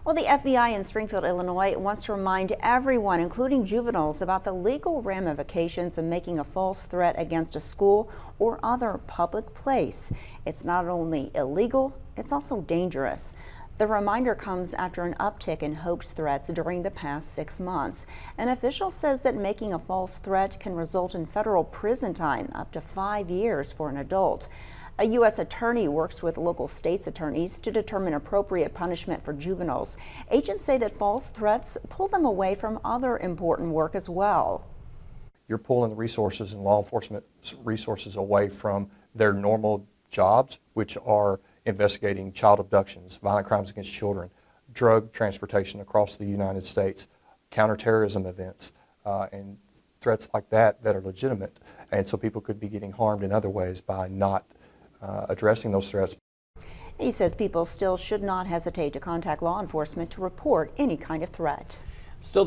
Well, the FBI in Springfield, Illinois wants to remind everyone, including juveniles, about the legal ramifications of making a false threat against a school or other public place. It's not only illegal, it's also dangerous. The reminder comes after an uptick in hoax threats during the past 6 months. An official says that making a false threat can result in federal prison time, up to 5 years for an adult. A U.S. attorney works with local states' attorneys to determine appropriate punishment for juveniles. Agents say that false threats pull them away from other important work as well. You're pulling the resources and law enforcement resources away from their normal jobs, which are investigating child abductions, violent crimes against children, drug transportation across the United States, counterterrorism events, and threats like that are legitimate. And so people could be getting harmed in other ways by not addressing those threats. He says people still should not hesitate to contact law enforcement to report any kind of threat. Still